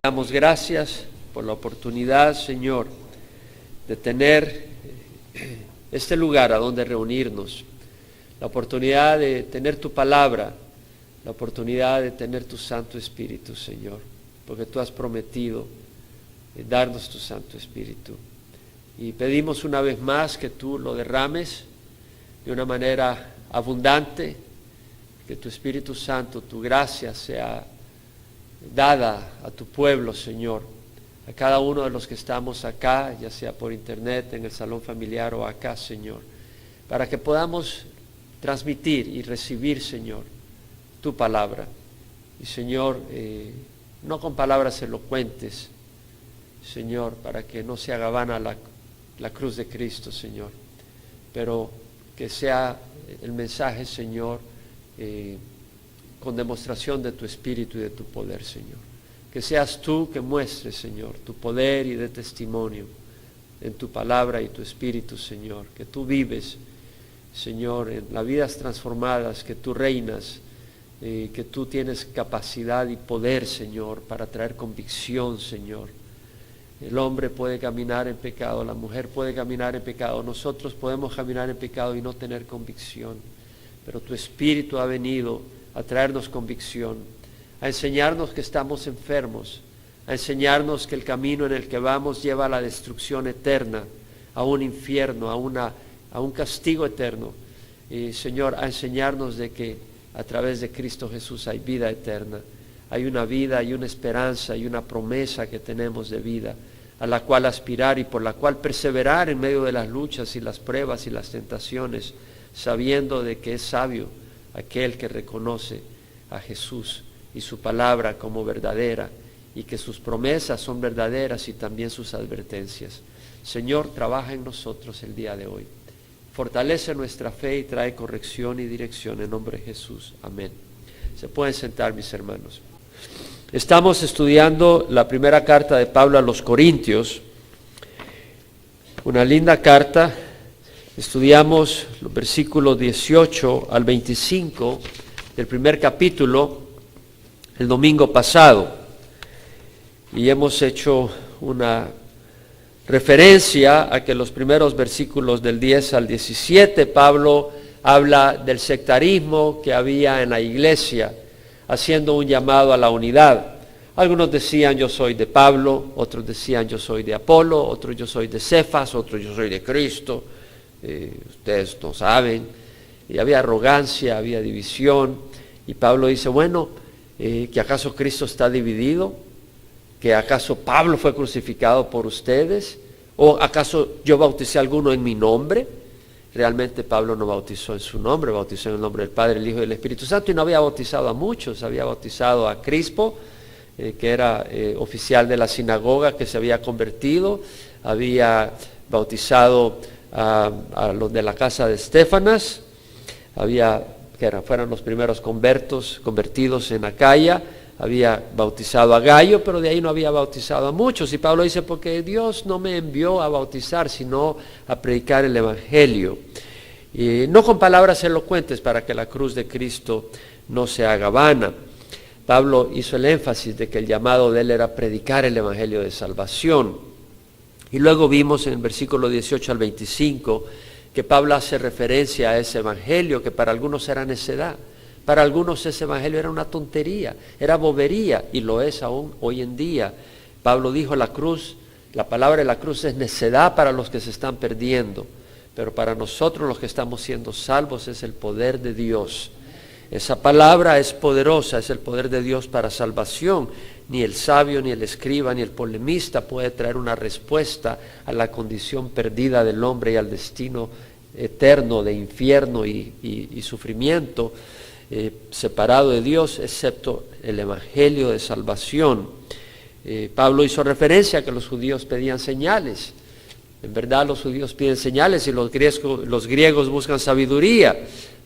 Damos gracias por la oportunidad, Señor, de tener este lugar a donde reunirnos, la oportunidad de tener tu palabra, la oportunidad de tener tu Santo Espíritu, Señor, porque tú has prometido darnos tu Santo Espíritu. Y pedimos una vez más que tú lo derrames de una manera abundante, que tu Espíritu Santo, tu gracia sea dada a tu pueblo, Señor, a cada uno de los que estamos acá, ya sea por internet, en el salón familiar o acá, Señor, para que podamos transmitir y recibir, Señor, tu palabra. Y, Señor, no con palabras elocuentes, Señor, para que no se haga vana la cruz de Cristo, Señor, pero que sea el mensaje, Señor, con demostración de tu Espíritu y de tu poder, Señor. Que seas tú que muestres, Señor, tu poder y de testimonio en tu palabra y tu Espíritu, Señor. Que tú vives, Señor, en las vidas transformadas, que tú reinas, que tú tienes capacidad y poder, Señor, para traer convicción, Señor. El hombre puede caminar en pecado, la mujer puede caminar en pecado, nosotros podemos caminar en pecado y no tener convicción, pero tu Espíritu ha venido a traernos convicción, a enseñarnos que estamos enfermos, a enseñarnos que el camino en el que vamos lleva a la destrucción eterna, a un infierno, a un castigo eterno. Y, Señor, a enseñarnos de que a través de Cristo Jesús hay vida eterna, hay una vida, hay una esperanza, hay una promesa que tenemos de vida, a la cual aspirar y por la cual perseverar en medio de las luchas y las pruebas y las tentaciones, sabiendo de que es sabio aquel que reconoce a Jesús y su palabra como verdadera, y que sus promesas son verdaderas y también sus advertencias. Señor, trabaja en nosotros el día de hoy. Fortalece nuestra fe y trae corrección y dirección en nombre de Jesús. Amén. Se pueden sentar, mis hermanos. Estamos estudiando la primera carta de Pablo a los Corintios, una linda carta. Estudiamos los versículos 18 al 25 del primer capítulo el domingo pasado y hemos hecho una referencia a que los primeros versículos del 10 al 17 Pablo habla del sectarismo que había en la iglesia, haciendo un llamado a la unidad. Algunos decían yo soy de Pablo, otros decían yo soy de Apolo, otros yo soy de Cefas, otros yo soy de Cristo. Ustedes no saben, y había arrogancia, había división, y Pablo dice, bueno, ¿que acaso Cristo está dividido? ¿Que acaso Pablo fue crucificado por ustedes? ¿O acaso yo bauticé a alguno en mi nombre? Realmente Pablo no bautizó en su nombre, bautizó en el nombre del Padre, el Hijo y del Espíritu Santo, y no había bautizado a muchos, había bautizado a Crispo, que era oficial de la sinagoga, que se había convertido, había bautizado a los de la casa de Estéfanas, fueron los primeros convertidos en Acaya, había bautizado a Gallo, pero de ahí no había bautizado a muchos. Y Pablo dice, porque Dios no me envió a bautizar, sino a predicar el Evangelio. Y no con palabras elocuentes para que la cruz de Cristo no se haga vana. Pablo hizo el énfasis de que el llamado de él era predicar el Evangelio de salvación. Y luego vimos en el versículo 18 al 25 que Pablo hace referencia a ese evangelio que para algunos era necedad, para algunos ese evangelio era una tontería, era bobería, y lo es aún hoy en día. Pablo dijo la palabra de la cruz es necedad para los que se están perdiendo, pero para nosotros los que estamos siendo salvos es el poder de Dios. Esa palabra es poderosa, es el poder de Dios para salvación. Ni el sabio, ni el escriba, ni el polemista puede traer una respuesta a la condición perdida del hombre y al destino eterno de infierno y sufrimiento separado de Dios, excepto el Evangelio de salvación. Pablo hizo referencia a que los judíos pedían señales. En verdad los judíos piden señales y los griegos buscan sabiduría,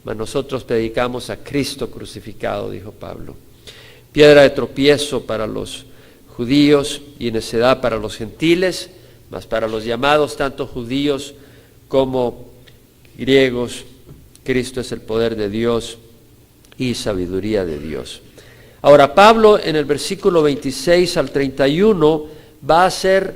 mas nosotros predicamos a Cristo crucificado, dijo Pablo. Piedra de tropiezo para los judíos y necedad para los gentiles, mas para los llamados, tanto judíos como griegos, Cristo es el poder de Dios y sabiduría de Dios. Ahora, Pablo en el versículo 26 al 31 va a hacer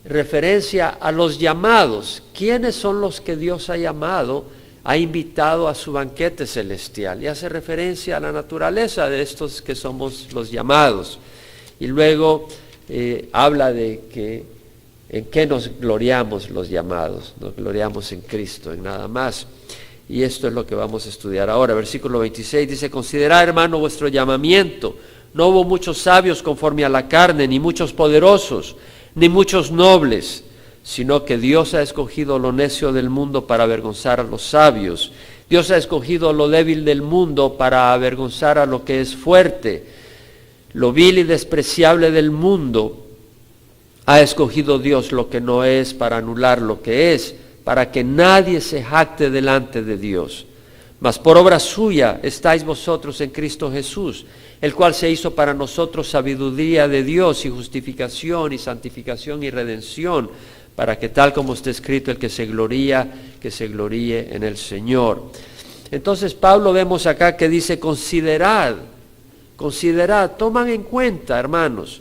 referencia a los llamados. ¿Quiénes son los que Dios ha llamado, ha invitado a su banquete celestial? Y hace referencia a la naturaleza de estos que somos los llamados. Y luego habla de que en qué nos gloriamos los llamados. Nos gloriamos en Cristo, en nada más. Y esto es lo que vamos a estudiar ahora. Versículo 26 dice: considerad, hermano, vuestro llamamiento. No hubo muchos sabios conforme a la carne, ni muchos poderosos, ni muchos nobles, sino que Dios ha escogido lo necio del mundo para avergonzar a los sabios. Dios ha escogido lo débil del mundo para avergonzar a lo que es fuerte. Lo vil y despreciable del mundo ha escogido Dios lo que no es para anular lo que es, para que nadie se jacte delante de Dios. Mas por obra suya estáis vosotros en Cristo Jesús, el cual se hizo para nosotros sabiduría de Dios y justificación y santificación y redención, para que tal como está escrito, el que se gloría, que se gloríe en el Señor. Entonces Pablo vemos acá que dice: considerad, toman en cuenta, hermanos,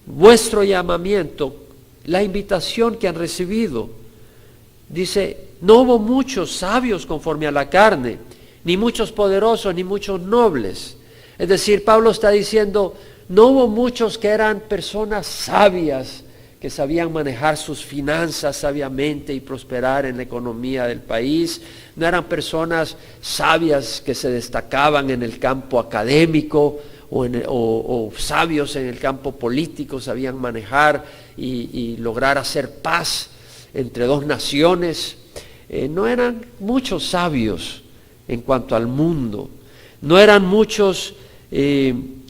vuestro llamamiento, la invitación que han recibido. Dice: no hubo muchos sabios conforme a la carne, ni muchos poderosos, ni muchos nobles. Es decir, Pablo está diciendo, no hubo muchos que eran personas sabias, que sabían manejar sus finanzas sabiamente y prosperar en la economía del país. No eran personas sabias que se destacaban en el campo académico o sabios en el campo político, sabían manejar y lograr hacer paz entre dos naciones. No eran muchos sabios en cuanto al mundo, no eran muchos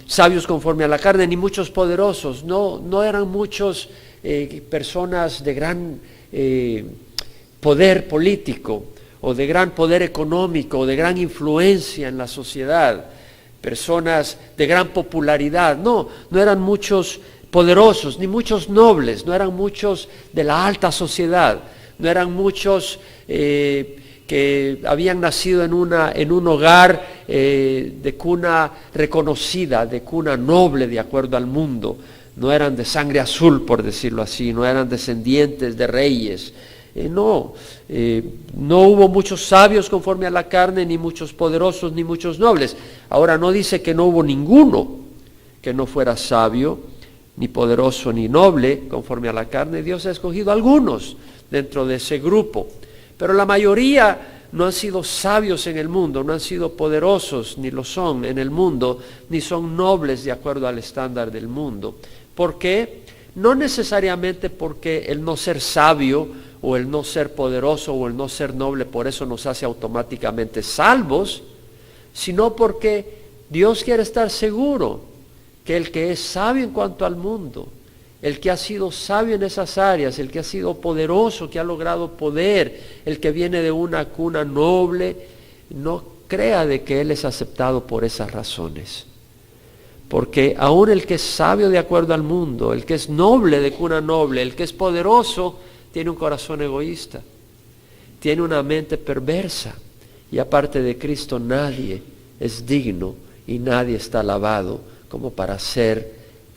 sabios conforme a la carne, ni muchos poderosos, no eran muchos personas de gran poder político o de gran poder económico o de gran influencia en la sociedad, personas de gran popularidad. No eran muchos poderosos, ni muchos nobles, no eran muchos de la alta sociedad, no eran muchos que habían nacido en un hogar de cuna reconocida, de cuna noble de acuerdo al mundo. No eran de sangre azul, por decirlo así, no eran descendientes de reyes. No hubo muchos sabios conforme a la carne, ni muchos poderosos, ni muchos nobles. Ahora, no dice que no hubo ninguno que no fuera sabio, ni poderoso, ni noble conforme a la carne. Dios ha escogido algunos dentro de ese grupo, pero la mayoría no han sido sabios en el mundo, no han sido poderosos, ni lo son en el mundo, ni son nobles de acuerdo al estándar del mundo. ¿Por qué? No necesariamente porque el no ser sabio o el no ser poderoso o el no ser noble por eso nos hace automáticamente salvos, sino porque Dios quiere estar seguro que el que es sabio en cuanto al mundo, el que ha sido sabio en esas áreas, el que ha sido poderoso, que ha logrado poder, el que viene de una cuna noble, no crea de que él es aceptado por esas razones. Porque aún el que es sabio de acuerdo al mundo, el que es noble de cuna noble, el que es poderoso, tiene un corazón egoísta, tiene una mente perversa, y aparte de Cristo nadie es digno y nadie está lavado como para ser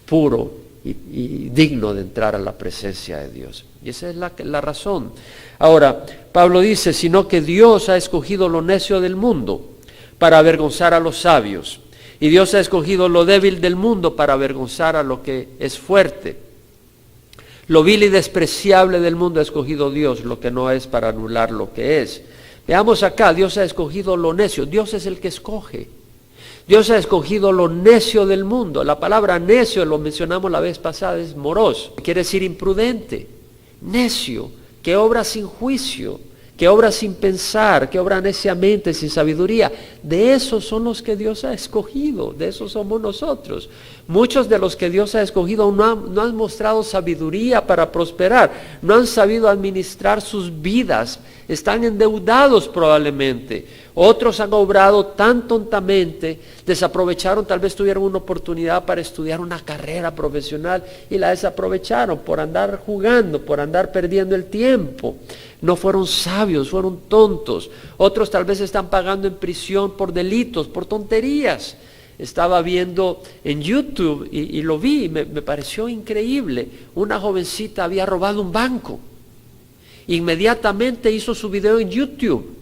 puro y digno de entrar a la presencia de Dios. Y esa es la razón. Ahora, Pablo dice, sino que Dios ha escogido lo necio del mundo para avergonzar a los sabios, y Dios ha escogido lo débil del mundo para avergonzar a lo que es fuerte. Lo vil y despreciable del mundo ha escogido Dios, lo que no es, para anular lo que es. Veamos acá, Dios ha escogido lo necio. Dios es el que escoge. Dios ha escogido lo necio del mundo. La palabra necio, lo mencionamos la vez pasada, es moros, quiere decir imprudente, necio, que obra sin juicio, que obra sin pensar, que obra neciamente, sin sabiduría. De esos son los que Dios ha escogido, de esos somos nosotros. Muchos de los que Dios ha escogido no han mostrado sabiduría para prosperar, no han sabido administrar sus vidas, están endeudados probablemente. Otros han obrado tan tontamente, desaprovecharon, tal vez tuvieron una oportunidad para estudiar una carrera profesional y la desaprovecharon por andar jugando, por andar perdiendo el tiempo. No fueron sabios, fueron tontos. Otros tal vez están pagando en prisión por delitos, por tonterías. estaba viendo en YouTube y lo vi, me pareció increíble. Una jovencita había robado un banco. Inmediatamente hizo su video en YouTube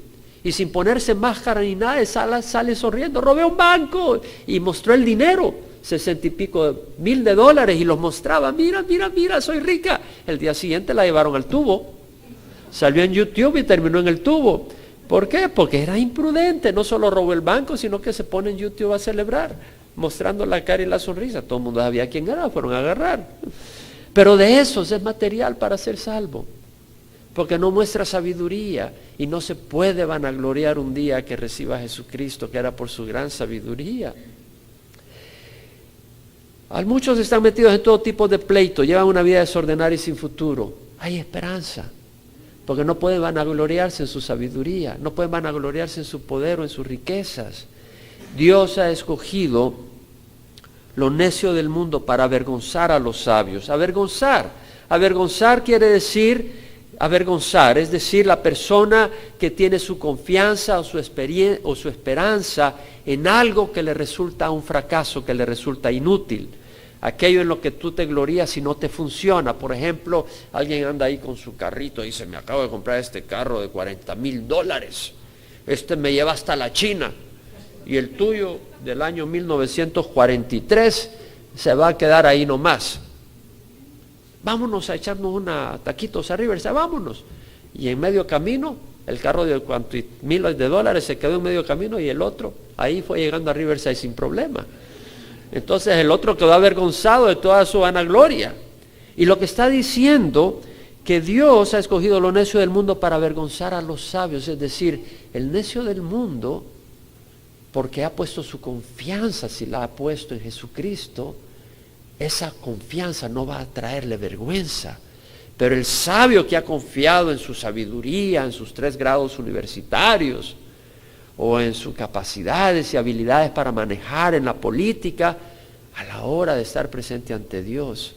y sin ponerse máscara ni nada, sale sonriendo, robé un banco, y mostró el dinero, 60 y pico mil de dólares, y los mostraba, mira, soy rica. El día siguiente la llevaron al tubo, salió en YouTube y terminó en el tubo. ¿Por qué? Porque era imprudente, no solo robó el banco, sino que se pone en YouTube a celebrar, mostrando la cara y la sonrisa. Todo el mundo sabía quién era, fueron a agarrar. Pero de esos es material para ser salvo, porque no muestra sabiduría, y no se puede vanagloriar un día que reciba a Jesucristo, que era por su gran sabiduría. Muchos están metidos en todo tipo de pleito, llevan una vida desordenada y sin futuro. Hay esperanza, porque no pueden vanagloriarse en su sabiduría, no pueden vanagloriarse en su poder o en sus riquezas. Dios ha escogido lo necio del mundo para avergonzar a los sabios. Avergonzar quiere decir avergonzar, es decir, la persona que tiene su confianza o su esperanza en algo que le resulta un fracaso, que le resulta inútil. Aquello en lo que tú te glorías y no te funciona. Por ejemplo, alguien anda ahí con su carrito y dice, me acabo de comprar este carro de $40,000. Este me lleva hasta la China. Y el tuyo del año 1943 se va a quedar ahí nomás. Vámonos a echarnos una taquitos a Riverside, vámonos. Y en medio camino, el carro de miles de dólares se quedó en medio camino, y el otro ahí fue llegando a Riverside sin problema. Entonces el otro quedó avergonzado de toda su vanagloria. Y lo que está diciendo, que Dios ha escogido lo necio del mundo para avergonzar a los sabios, es decir, el necio del mundo, porque ha puesto su confianza, si la ha puesto en Jesucristo, esa confianza no va a traerle vergüenza. Pero el sabio que ha confiado en su sabiduría, en sus 3 grados universitarios, o en sus capacidades y habilidades para manejar en la política, a la hora de estar presente ante Dios,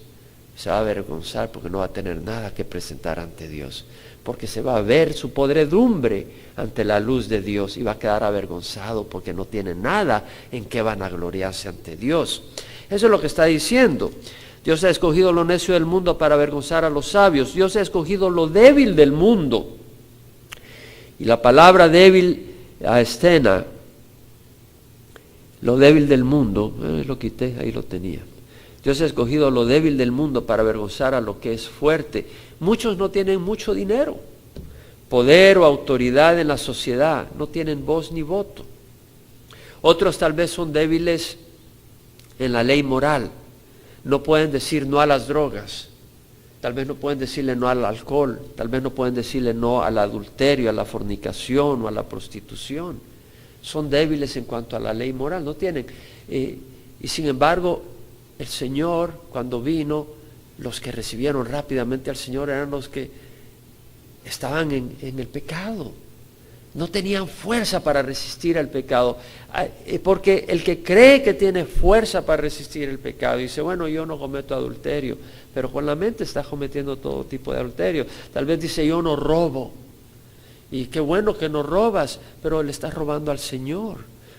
se va a avergonzar, porque no va a tener nada que presentar ante Dios, porque se va a ver su podredumbre ante la luz de Dios, y va a quedar avergonzado porque no tiene nada en que vanagloriarse ante Dios. Eso es lo que está diciendo. Dios ha escogido lo necio del mundo para avergonzar a los sabios. Dios ha escogido lo débil del mundo. Y la palabra débil, estena, lo débil del mundo, lo quité, ahí lo tenía. Dios ha escogido lo débil del mundo para avergonzar a lo que es fuerte. Muchos no tienen mucho dinero, poder o autoridad en la sociedad, no tienen voz ni voto. Otros tal vez son débiles en la ley moral, no pueden decir no a las drogas, tal vez no pueden decirle no al alcohol, tal vez no pueden decirle no al adulterio, a la fornicación o a la prostitución. Son débiles en cuanto a la ley moral, no tienen. Y sin embargo, el Señor, cuando vino, los que recibieron rápidamente al Señor eran los que estaban en el pecado. No tenían fuerza para resistir al pecado, porque el que cree que tiene fuerza para resistir el pecado dice, bueno, yo no cometo adulterio, pero con la mente está cometiendo todo tipo de adulterio. Tal vez dice, yo no robo, y qué bueno que no robas, pero le estás robando al Señor.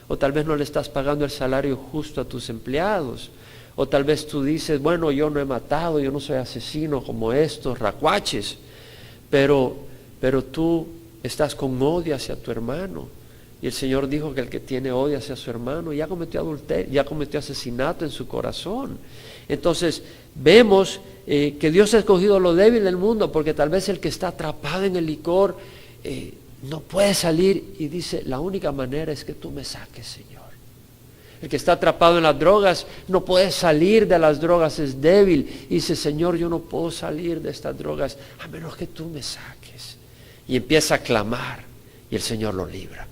O tal vez no le estás pagando el salario justo a tus empleados. O tal vez tú dices, bueno, yo no he matado, yo no soy asesino como estos racuaches, pero tú estás con odio hacia tu hermano. Y el Señor dijo que el que tiene odio hacia su hermano ya cometió adulterio, ya cometió asesinato en su corazón. Entonces vemos que Dios ha escogido lo débil del mundo, porque tal vez el que está atrapado en el licor no puede salir, y dice, la única manera es que tú me saques, Señor. El que está atrapado en las drogas no puede salir de las drogas, es débil, y dice, Señor, yo no puedo salir de estas drogas a menos que tú me saques. Y empieza a clamar, y el Señor lo libra.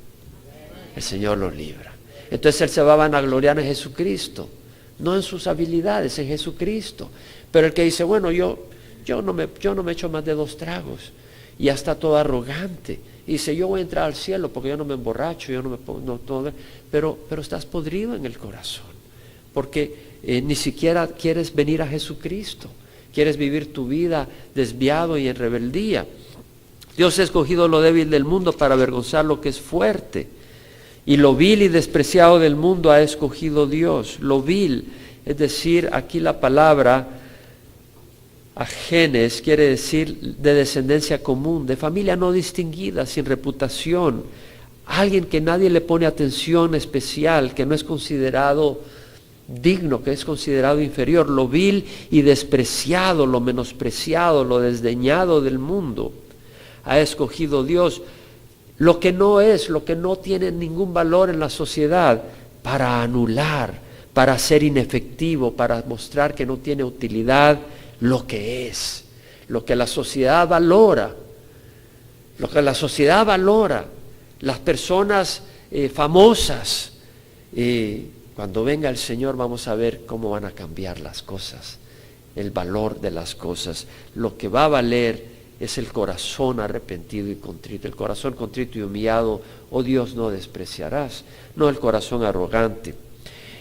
El Señor lo libra. Entonces él se va a vanagloriar en Jesucristo, no en sus habilidades, en Jesucristo. Pero el que dice, bueno, yo no me echo más de 2 tragos, y ya está todo arrogante, y dice, yo voy a entrar al cielo porque yo no me emborracho, yo no me pongo, pero estás podrido en el corazón, porque ni siquiera quieres venir a Jesucristo, quieres vivir tu vida desviado y en rebeldía. Dios ha escogido lo débil del mundo para avergonzar lo que es fuerte. Y lo vil y despreciado del mundo ha escogido Dios. Lo vil, es decir, aquí la palabra ajenes quiere decir de descendencia común, de familia no distinguida, sin reputación. Alguien que nadie le pone atención especial, que no es considerado digno, que es considerado inferior. Lo vil y despreciado, lo menospreciado, lo desdeñado del mundo ha escogido Dios. Lo que no es, lo que no tiene ningún valor en la sociedad, para anular, para ser inefectivo, para mostrar que no tiene utilidad, lo que es, lo que la sociedad valora, las personas famosas. Cuando venga el Señor vamos a ver cómo van a cambiar las cosas, el valor de las cosas. Lo que va a valer es el corazón arrepentido y contrito. El corazón contrito y humillado, oh Dios, no despreciarás. No el corazón arrogante.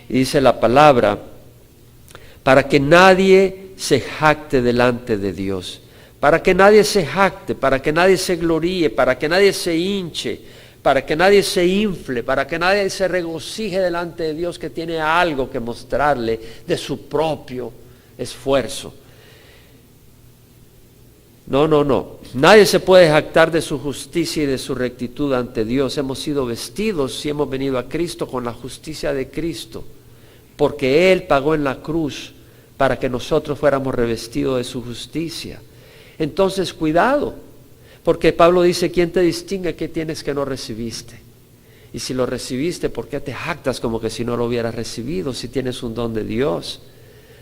Y dice la palabra, para que nadie se jacte delante de Dios. Para que nadie se jacte, para que nadie se gloríe, para que nadie se hinche, para que nadie se infle, para que nadie se regocije delante de Dios que tiene algo que mostrarle de su propio esfuerzo. No. Nadie se puede jactar de su justicia y de su rectitud ante Dios. Hemos sido vestidos, si hemos venido a Cristo, con la justicia de Cristo, porque Él pagó en la cruz para que nosotros fuéramos revestidos de su justicia. Entonces, cuidado, porque Pablo dice, ¿quién te distingue qué tienes que no recibiste? Y si lo recibiste, ¿por qué te jactas como que si no lo hubieras recibido? Si tienes un don de Dios,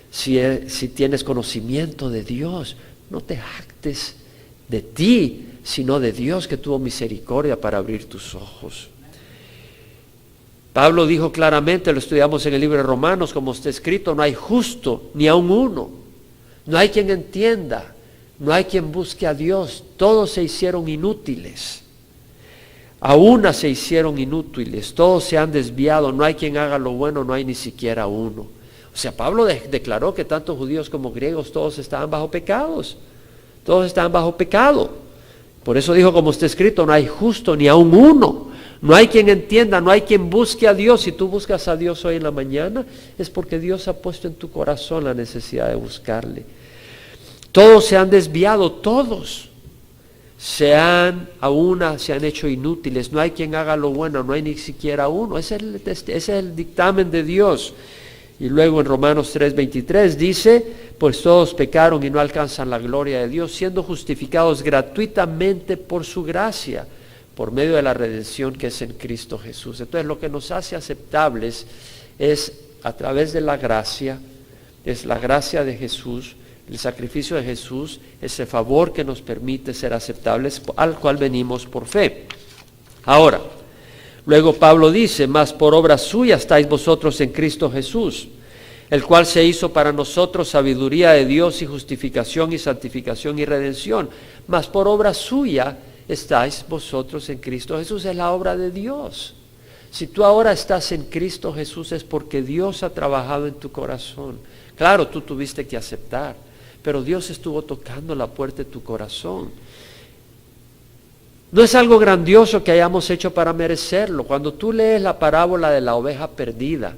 si tienes conocimiento de Dios, no te jactes de ti, sino de Dios que tuvo misericordia para abrir tus ojos. Pablo dijo claramente, lo estudiamos en el libro de Romanos, como está escrito, no hay justo ni aun uno, no hay quien entienda, no hay quien busque a Dios, todos se hicieron inútiles, a una se hicieron inútiles, todos se han desviado, no hay quien haga lo bueno, no hay ni siquiera uno. O sea, Pablo declaró que tanto judíos como griegos todos estaban bajo pecados, todos estaban bajo pecado. Por eso dijo, como está escrito, no hay justo ni aun uno, no hay quien entienda, no hay quien busque a Dios. Si tú buscas a Dios hoy en la mañana, es porque Dios ha puesto en tu corazón la necesidad de buscarle. Todos se han desviado, todos se han hecho inútiles, no hay quien haga lo bueno, no hay ni siquiera uno. Ese es el dictamen de Dios. Y luego en Romanos 3:23 dice, pues todos pecaron y no alcanzan la gloria de Dios, siendo justificados gratuitamente por su gracia, por medio de la redención que es en Cristo Jesús. Entonces lo que nos hace aceptables es a través de la gracia, es la gracia de Jesús, el sacrificio de Jesús, ese favor que nos permite ser aceptables, al cual venimos por fe. Ahora, luego Pablo dice, mas por obra suya estáis vosotros en Cristo Jesús, el cual se hizo para nosotros sabiduría de Dios y justificación y santificación y redención. Mas por obra suya estáis vosotros en Cristo Jesús, es la obra de Dios. Si tú ahora estás en Cristo Jesús es porque Dios ha trabajado en tu corazón. Claro, tú tuviste que aceptar, pero Dios estuvo tocando la puerta de tu corazón. No es algo grandioso que hayamos hecho para merecerlo. Cuando tú lees la parábola de la oveja perdida,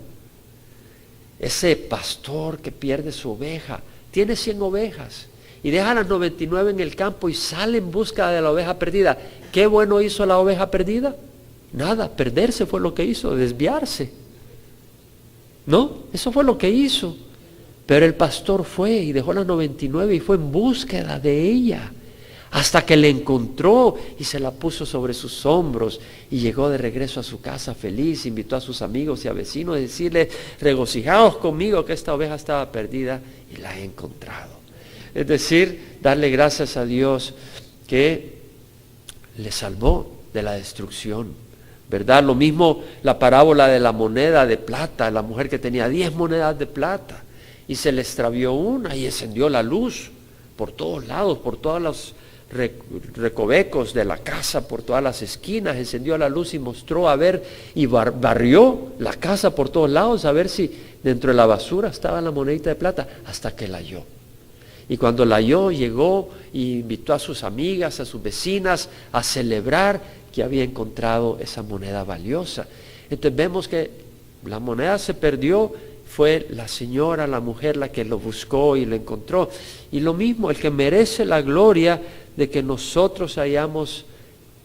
ese pastor que pierde su oveja, tiene 100 ovejas y deja las 99 en el campo y sale en busca de la oveja perdida. ¿Qué bueno hizo la oveja perdida? Nada, perderse fue lo que hizo, desviarse. ¿No? Eso fue lo que hizo. Pero el pastor fue y dejó las 99 y fue en búsqueda de ella, hasta que la encontró y se la puso sobre sus hombros y llegó de regreso a su casa feliz, invitó a sus amigos y a vecinos a decirle, regocijaos conmigo que esta oveja estaba perdida y la he encontrado. Es decir, darle gracias a Dios que le salvó de la destrucción, ¿verdad? Lo mismo la parábola de la moneda de plata, la mujer que tenía 10 monedas de plata y se le extravió una y encendió la luz por todos lados, por todos los recovecos de la casa, por todas las esquinas, encendió la luz y mostró a ver, y barrió la casa por todos lados a ver si dentro de la basura estaba la monedita de plata, hasta que la halló. Y cuando la halló, llegó y invitó a sus amigas, a sus vecinas a celebrar que había encontrado esa moneda valiosa. Entonces vemos que la moneda se perdió, fue la señora, la mujer la que lo buscó y lo encontró. Y lo mismo, el que merece la gloria de que nosotros hayamos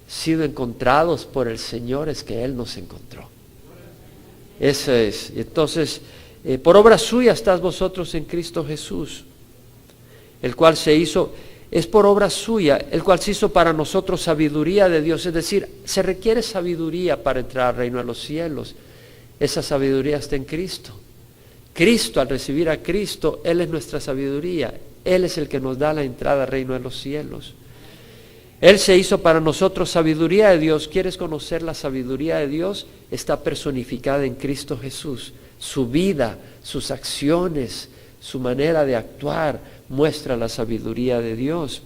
sido encontrados por el Señor es que Él nos encontró. Eso es. Entonces, por obra suya estás vosotros en Cristo Jesús, el cual se hizo, es por obra suya, el cual se hizo para nosotros sabiduría de Dios. Es decir, se requiere sabiduría para entrar al reino de los cielos. Esa sabiduría está en Cristo. Cristo, al recibir a Cristo, Él es nuestra sabiduría. Él es el que nos da la entrada al reino de los cielos. Él se hizo para nosotros sabiduría de Dios. ¿Quieres conocer la sabiduría de Dios? Está personificada en Cristo Jesús. Su vida, sus acciones, su manera de actuar muestra la sabiduría de Dios.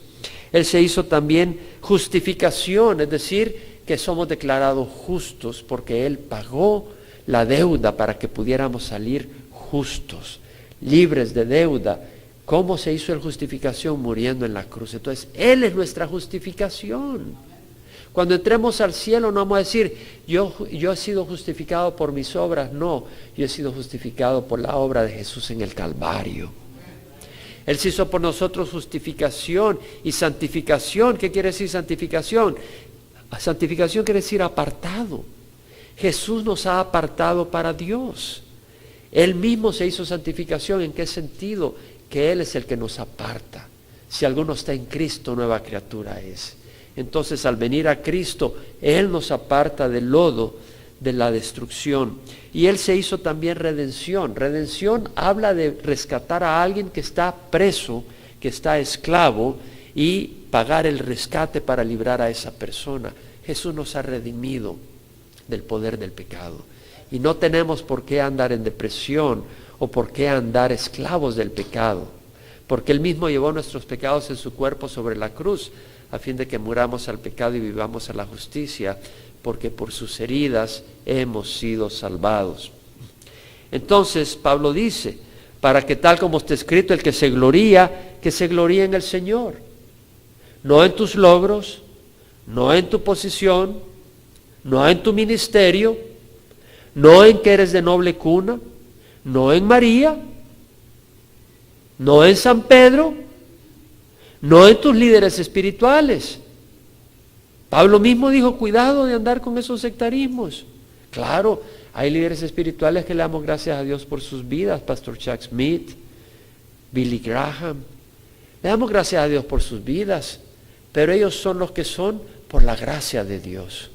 Él se hizo también justificación, es decir, que somos declarados justos porque Él pagó la deuda para que pudiéramos salir justos, libres de deuda. ¿Cómo se hizo la justificación? Muriendo en la cruz. Entonces, Él es nuestra justificación. Cuando entremos al cielo no vamos a decir, yo he sido justificado por mis obras. No, yo he sido justificado por la obra de Jesús en el Calvario. Él se hizo por nosotros justificación y santificación. ¿Qué quiere decir santificación? Santificación quiere decir apartado. Jesús nos ha apartado para Dios. Él mismo se hizo santificación. ¿En qué sentido? Que Él es el que nos aparta. Si alguno está en Cristo, nueva criatura es. Entonces, al venir a Cristo, Él nos aparta del lodo de la destrucción. Y Él se hizo también redención. Redención habla de rescatar a alguien que está preso, que está esclavo, y pagar el rescate para librar a esa persona. Jesús nos ha redimido del poder del pecado. Y no tenemos por qué andar en depresión o por qué andar esclavos del pecado, porque Él mismo llevó nuestros pecados en su cuerpo sobre la cruz, a fin de que muramos al pecado y vivamos a la justicia, porque por sus heridas hemos sido salvados. Entonces Pablo dice, para que tal como está escrito, el que se gloría en el Señor, no en tus logros, no en tu posición, no en tu ministerio, no en que eres de noble cuna, no en María, no en San Pedro, no en tus líderes espirituales. Pablo mismo dijo, cuidado de andar con esos sectarismos. Claro, hay líderes espirituales que le damos gracias a Dios por sus vidas, Pastor Chuck Smith, Billy Graham. Le damos gracias a Dios por sus vidas, pero ellos son los que son por la gracia de Dios.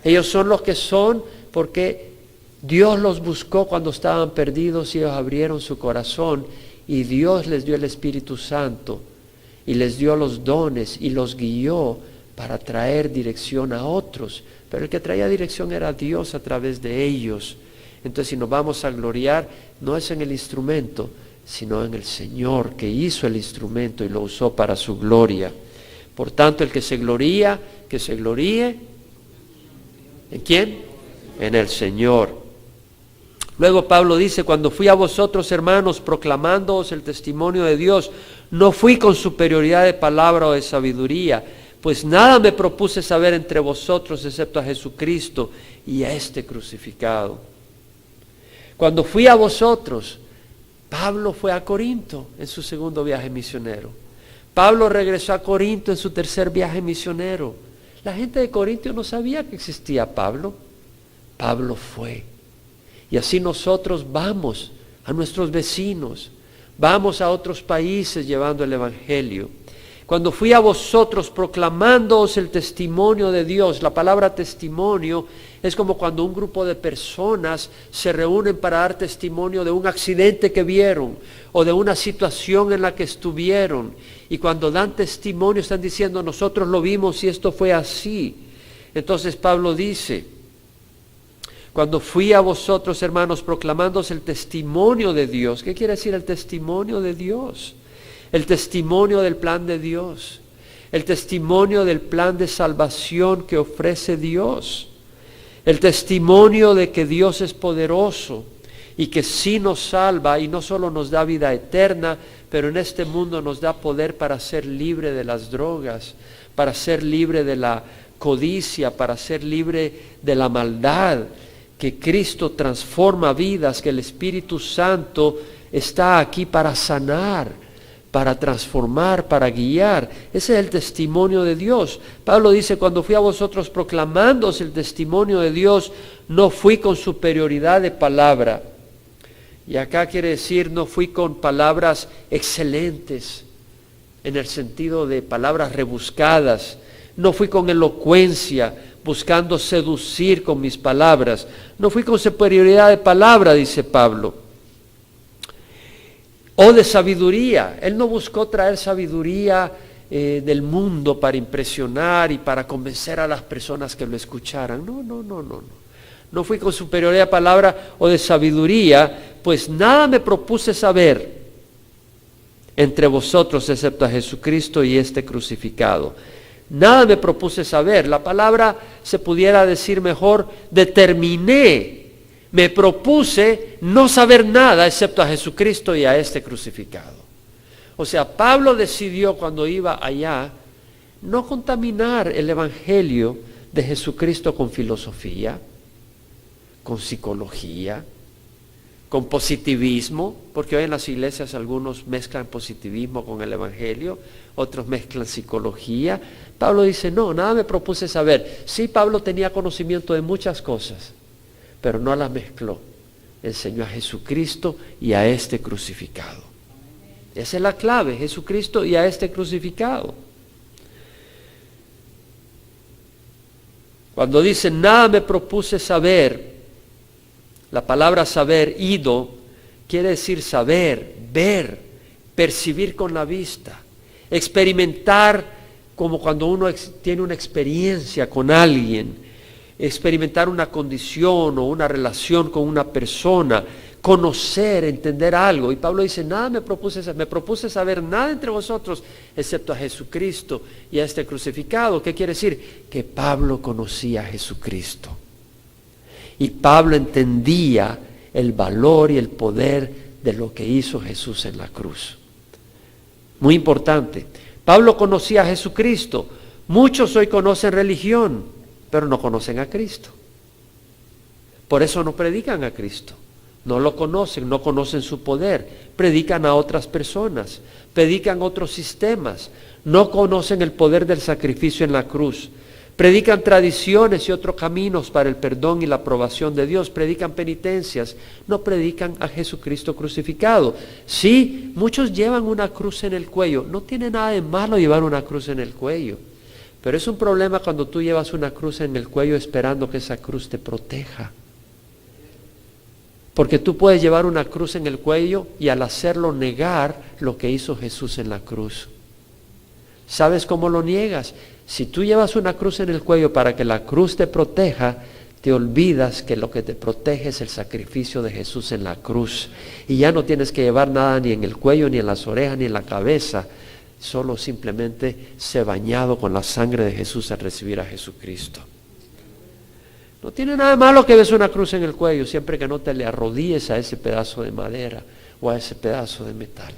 Ellos son los que son porque Dios los buscó cuando estaban perdidos y ellos abrieron su corazón y Dios les dio el Espíritu Santo y les dio los dones y los guió para traer dirección a otros. Pero el que traía dirección era Dios a través de ellos. Entonces, si nos vamos a gloriar, no es en el instrumento, sino en el Señor que hizo el instrumento y lo usó para su gloria. Por tanto, el que se gloría, que se gloríe. ¿En quién? En el Señor. Luego Pablo dice, cuando fui a vosotros, hermanos, proclamándoos el testimonio de Dios, no fui con superioridad de palabra o de sabiduría, pues nada me propuse saber entre vosotros excepto a Jesucristo y a este crucificado. Cuando fui a vosotros, Pablo fue a Corinto en su segundo viaje misionero. Pablo regresó a Corinto en su tercer viaje misionero. La gente de Corinto no sabía que existía Pablo. Pablo fue. Y así nosotros vamos a nuestros vecinos, vamos a otros países llevando el Evangelio. Cuando fui a vosotros proclamándoos el testimonio de Dios, la palabra testimonio es como cuando un grupo de personas se reúnen para dar testimonio de un accidente que vieron o de una situación en la que estuvieron. Y cuando dan testimonio están diciendo, nosotros lo vimos y esto fue así. Entonces Pablo dice, cuando fui a vosotros, hermanos, proclamándoos el testimonio de Dios. ¿Qué quiere decir el testimonio de Dios? El testimonio del plan de Dios. El testimonio del plan de salvación que ofrece Dios. El testimonio de que Dios es poderoso y que sí nos salva y no solo nos da vida eterna, pero en este mundo nos da poder para ser libre de las drogas, para ser libre de la codicia, para ser libre de la maldad. que Cristo transforma vidas, que el Espíritu Santo está aquí para sanar, para transformar, para guiar. Ese es el testimonio de Dios. Pablo dice, cuando fui a vosotros proclamándoos el testimonio de Dios, no fui con superioridad de palabra. Y acá quiere decir, no fui con palabras excelentes, en el sentido de palabras rebuscadas. No fui con elocuencia, buscando seducir con mis palabras. No fui con superioridad de palabra, dice Pablo. O de sabiduría. Él no buscó traer sabiduría del mundo para impresionar y para convencer a las personas que lo escucharan. No. No fui con superioridad de palabra o de sabiduría, pues nada me propuse saber entre vosotros excepto a Jesucristo y este crucificado. Nada me propuse saber. La palabra se pudiera decir mejor, determiné, me propuse no saber nada excepto a Jesucristo y a este crucificado. O sea, Pablo decidió cuando iba allá no contaminar el evangelio de Jesucristo con filosofía, con psicología, con positivismo, porque hoy en las iglesias algunos mezclan positivismo con el evangelio, otros mezclan psicología. Pablo dice, no, nada me propuse saber. Sí, Pablo tenía conocimiento de muchas cosas, pero no las mezcló. Enseñó a Jesucristo y a este crucificado. Esa es la clave, Jesucristo y a este crucificado. Cuando dice, nada me propuse saber, la palabra saber, ido, quiere decir saber, ver, percibir con la vista, experimentar como cuando uno tiene una experiencia con alguien, experimentar una condición o una relación con una persona, conocer, entender algo. Y Pablo dice, nada me propuse saber nada entre vosotros excepto a Jesucristo y a este crucificado. ¿Qué quiere decir? Que Pablo conocía a Jesucristo. Y Pablo entendía el valor y el poder de lo que hizo Jesús en la cruz. Muy importante. Pablo conocía a Jesucristo. Muchos hoy conocen religión, pero no conocen a Cristo. Por eso no predican a Cristo. No lo conocen, no conocen su poder. Predican a otras personas, predican otros sistemas. No conocen el poder del sacrificio en la cruz. Predican tradiciones y otros caminos para el perdón y la aprobación de Dios. Predican penitencias. No predican a Jesucristo crucificado. Sí, muchos llevan una cruz en el cuello. No tiene nada de malo llevar una cruz en el cuello. Pero es un problema cuando tú llevas una cruz en el cuello esperando que esa cruz te proteja. Porque tú puedes llevar una cruz en el cuello y al hacerlo negar lo que hizo Jesús en la cruz. ¿Sabes cómo lo niegas? Si tú llevas una cruz en el cuello para que la cruz te proteja, te olvidas que lo que te protege es el sacrificio de Jesús en la cruz. Y ya no tienes que llevar nada ni en el cuello, ni en las orejas, ni en la cabeza. Solo simplemente ser bañado con la sangre de Jesús al recibir a Jesucristo. No tiene nada de malo que ves una cruz en el cuello, siempre que no te le arrodilles a ese pedazo de madera o a ese pedazo de metal.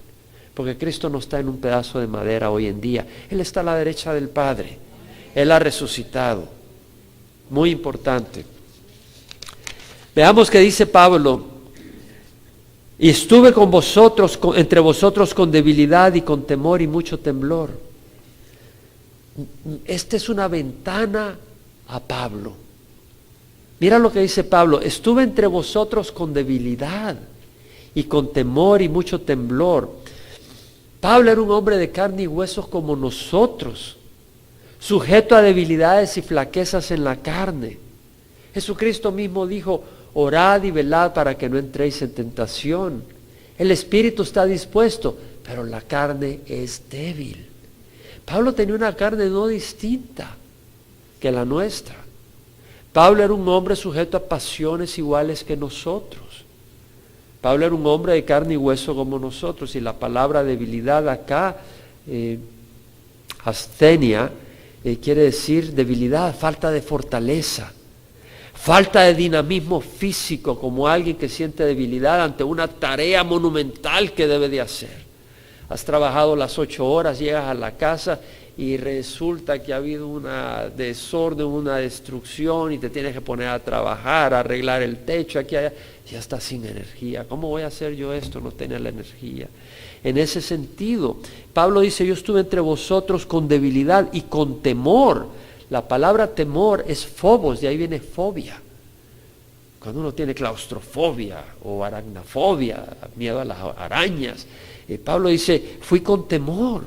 Porque Cristo no está en un pedazo de madera hoy en día. Él está a la derecha del Padre. Él ha resucitado. Muy importante. Veamos qué dice Pablo. Y estuve con vosotros, entre vosotros con debilidad y con temor y mucho temblor. Esta es una ventana a Pablo. Mira lo que dice Pablo. Estuve entre vosotros con debilidad y con temor y mucho temblor. Pablo era un hombre de carne y huesos como nosotros, sujeto a debilidades y flaquezas en la carne. Jesucristo mismo dijo, orad y velad para que no entréis en tentación. El espíritu está dispuesto, pero la carne es débil. Pablo tenía una carne no distinta que la nuestra. Pablo era un hombre sujeto a pasiones iguales que nosotros. Pablo era un hombre de carne y hueso como nosotros, y la palabra debilidad acá, asthenia, quiere decir debilidad, falta de fortaleza, falta de dinamismo físico, como alguien que siente debilidad ante una tarea monumental que debe de hacer. has trabajado las 8 horas, llegas a la casa y resulta que ha habido una desorden, una destrucción y te tienes que poner a trabajar, a arreglar el techo, aquí allá, ya estás sin energía. ¿Cómo voy a hacer yo esto? No tenía la energía. En ese sentido, Pablo dice, yo estuve entre vosotros con debilidad y con temor. La palabra temor es phobos, de ahí viene fobia. Cuando uno tiene claustrofobia o aracnofobia, miedo a las arañas, Pablo dice, fui con temor.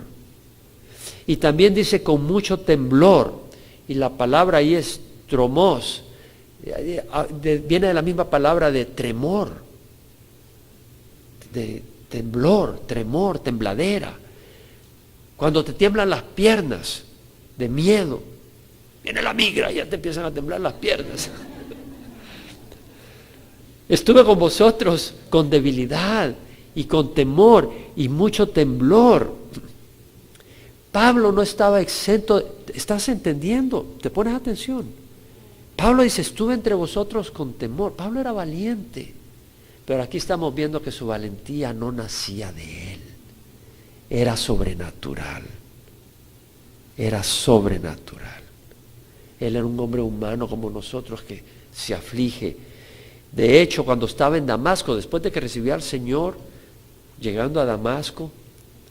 Y también dice con mucho temblor, y la palabra ahí es tromos, viene de la misma palabra de tremor, de temblor, tremor, tembladera. Cuando te tiemblan las piernas de miedo, viene la migra y ya te empiezan a temblar las piernas. Estuve con vosotros con debilidad y con temor y mucho temblor. Pablo no estaba exento, ¿estás entendiendo? ¿Te pones atención? Pablo dice, estuve entre vosotros con temor. Pablo era valiente, pero aquí estamos viendo que su valentía no nacía de él, era sobrenatural, era sobrenatural. Él era un hombre humano como nosotros que se aflige. De hecho, cuando estaba en Damasco, después de que recibió al Señor, llegando a Damasco,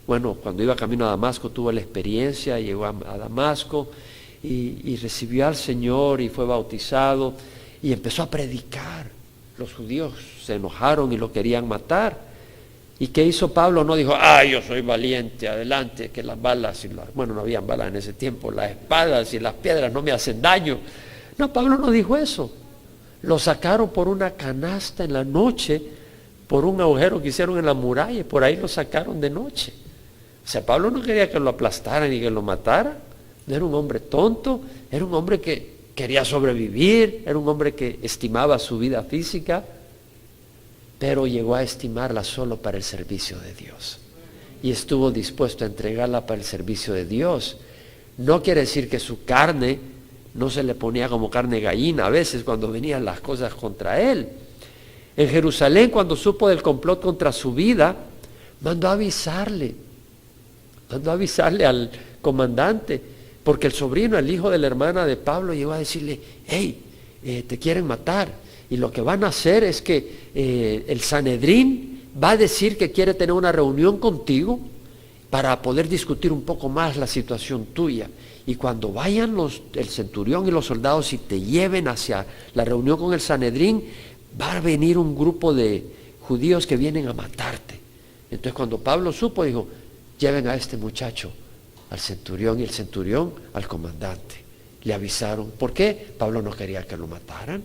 bueno, cuando iba camino a Damasco tuvo la experiencia, llegó a Damasco y recibió al Señor y fue bautizado y empezó a predicar. Los judíos se enojaron y lo querían matar. ¿Y qué hizo Pablo? No dijo, yo soy valiente, adelante, que las balas, bueno, no habían balas en ese tiempo, las espadas y las piedras no me hacen daño. No, Pablo no dijo eso. Lo sacaron por una canasta en la noche, por un agujero que hicieron en la muralla, y por ahí lo sacaron de noche. O sea, Pablo no quería que lo aplastaran y que lo mataran. No era un hombre tonto, era un hombre que quería sobrevivir, era un hombre que estimaba su vida física, pero llegó a estimarla solo para el servicio de Dios. Y estuvo dispuesto a entregarla para el servicio de Dios. No quiere decir que su carne no se le ponía como carne gallina a veces cuando venían las cosas contra él. En Jerusalén, cuando supo del complot contra su vida, mandó a avisarle al comandante, porque el sobrino, el hijo de la hermana de Pablo, llegó a decirle, te quieren matar, y lo que van a hacer es que el Sanedrín va a decir que quiere tener una reunión contigo para poder discutir un poco más la situación tuya, y cuando vayan el centurión y los soldados y te lleven hacia la reunión con el Sanedrín, va a venir un grupo de judíos que vienen a matarte. Entonces cuando Pablo supo, dijo, lleven a este muchacho al centurión, y el centurión al comandante. Le avisaron. ¿Por qué? Pablo no quería que lo mataran.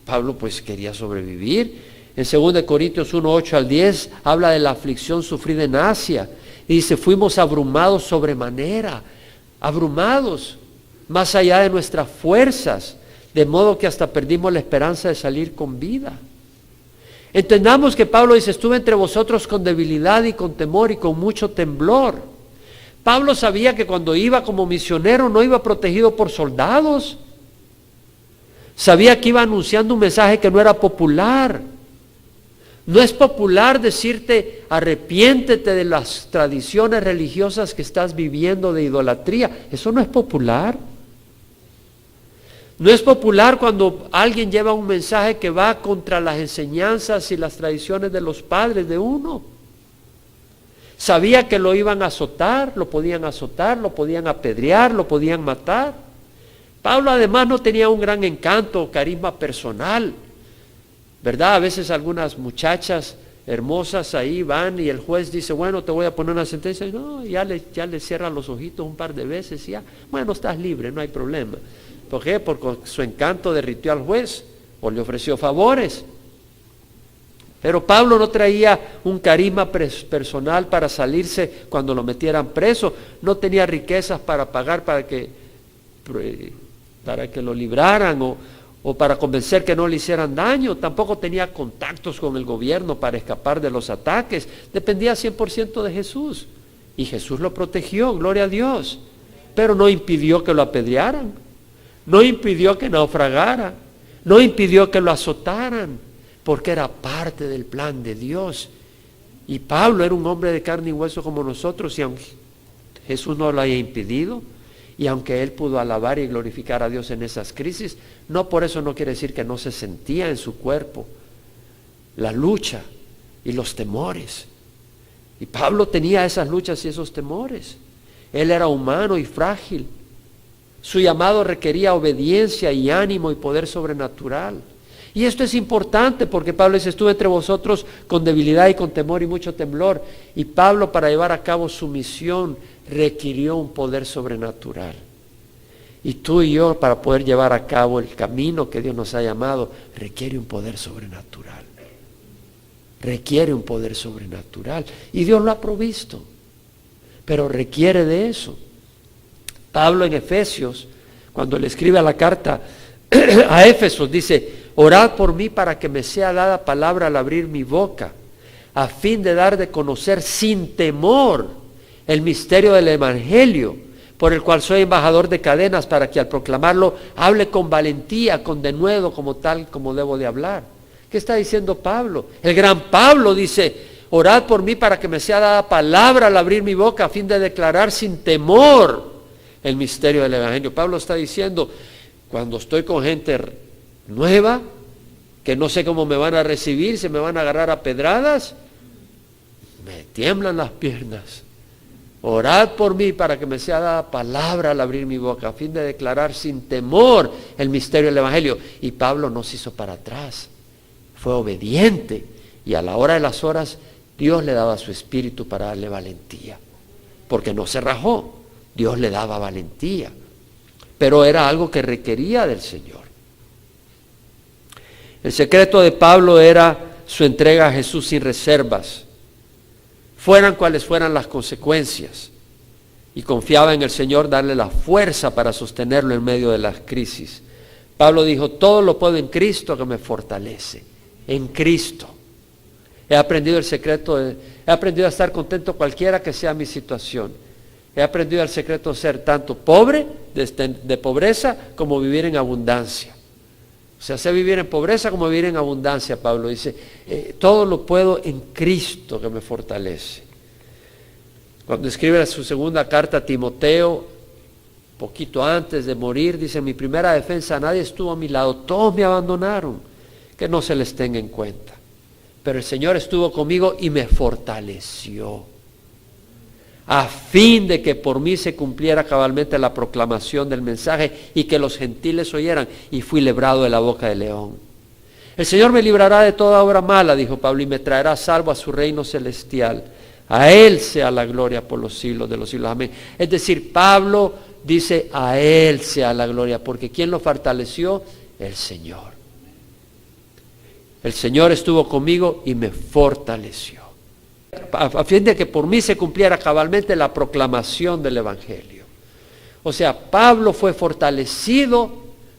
Pablo pues quería sobrevivir. En 2 Corintios 1, 8 al 10 habla de la aflicción sufrida en Asia. Y dice, fuimos abrumados sobremanera, abrumados más allá de nuestras fuerzas, de modo que hasta perdimos la esperanza de salir con vida. Entendamos que Pablo dice, estuve entre vosotros con debilidad y con temor y con mucho temblor. Pablo sabía que cuando iba como misionero no iba protegido por soldados. Sabía que iba anunciando un mensaje que no era popular. No es popular decirte, arrepiéntete de las tradiciones religiosas que estás viviendo de idolatría. Eso no es popular. No es popular cuando alguien lleva un mensaje que va contra las enseñanzas y las tradiciones de los padres de uno. Sabía que lo iban a azotar, lo podían apedrear, lo podían matar. Pablo además no tenía un gran encanto o carisma personal, ¿verdad? A veces algunas muchachas hermosas ahí van y el juez dice, bueno, te voy a poner una sentencia. Y no, ya le cierra los ojitos un par de veces y ya, bueno, estás libre, no hay problema. ¿Por qué? Porque su encanto derritió al juez o le ofreció favores. Pero Pablo no traía un carisma personal para salirse cuando lo metieran preso. No tenía riquezas para pagar para que lo libraran o para convencer que no le hicieran daño. Tampoco tenía contactos con el gobierno para escapar de los ataques. Dependía 100% de Jesús. Y Jesús lo protegió, gloria a Dios. Pero no impidió que lo apedrearan. No impidió que naufragara. No impidió que lo azotaran. Porque era parte del plan de Dios. Y Pablo era un hombre de carne y hueso como nosotros, y aunque Jesús no lo haya impedido, y aunque él pudo alabar y glorificar a Dios en esas crisis, no por eso no quiere decir que no se sentía en su cuerpo la lucha y los temores. Y Pablo tenía esas luchas y esos temores. Él era humano y frágil. Su llamado requería obediencia y ánimo y poder sobrenatural. Y esto es importante porque Pablo dice, estuve entre vosotros con debilidad y con temor y mucho temblor. Y Pablo, para llevar a cabo su misión, requirió un poder sobrenatural. Y tú y yo, para poder llevar a cabo el camino que Dios nos ha llamado, requiere un poder sobrenatural. Requiere un poder sobrenatural. Y Dios lo ha provisto. Pero requiere de eso. Pablo en Efesios, cuando le escribe a la carta a Éfesos, dice, orad por mí para que me sea dada palabra al abrir mi boca, a fin de dar de conocer sin temor el misterio del Evangelio, por el cual soy embajador de cadenas, para que al proclamarlo hable con valentía, con denuedo, como tal como debo de hablar. ¿Qué está diciendo Pablo? El gran Pablo dice, orad por mí para que me sea dada palabra al abrir mi boca, a fin de declarar sin temor el misterio del Evangelio. Pablo está diciendo, cuando estoy con gente nueva, que no sé cómo me van a recibir, se me van a agarrar a pedradas, me tiemblan las piernas. Orad por mí para que me sea dada palabra al abrir mi boca, a fin de declarar sin temor el misterio del Evangelio. Y Pablo no se hizo para atrás, fue obediente, y a la hora de las horas Dios le daba su espíritu para darle valentía, porque no se rajó, Dios le daba valentía, pero era algo que requería del Señor. El secreto de Pablo era su entrega a Jesús sin reservas, fueran cuales fueran las consecuencias, y confiaba en el Señor darle la fuerza para sostenerlo en medio de las crisis. Pablo dijo, todo lo puedo en Cristo que me fortalece, en Cristo. He aprendido el secreto, he aprendido a estar contento cualquiera que sea mi situación. He aprendido el secreto de ser tanto pobre, de pobreza, como vivir en abundancia. O sea, sé vivir en pobreza como vivir en abundancia, Pablo dice. Todo lo puedo en Cristo que me fortalece. Cuando escribe su segunda carta a Timoteo, poquito antes de morir, dice, mi primera defensa, nadie estuvo a mi lado, todos me abandonaron, que no se les tenga en cuenta. Pero el Señor estuvo conmigo y me fortaleció, a fin de que por mí se cumpliera cabalmente la proclamación del mensaje y que los gentiles oyeran, y fui librado de la boca del león. El Señor me librará de toda obra mala, dijo Pablo, y me traerá salvo a su reino celestial. A Él sea la gloria por los siglos de los siglos. Amén. Es decir, Pablo dice, a Él sea la gloria, porque ¿quién lo fortaleció? El Señor. El Señor estuvo conmigo y me fortaleció, a fin de que por mí se cumpliera cabalmente la proclamación del Evangelio. O sea, Pablo fue fortalecido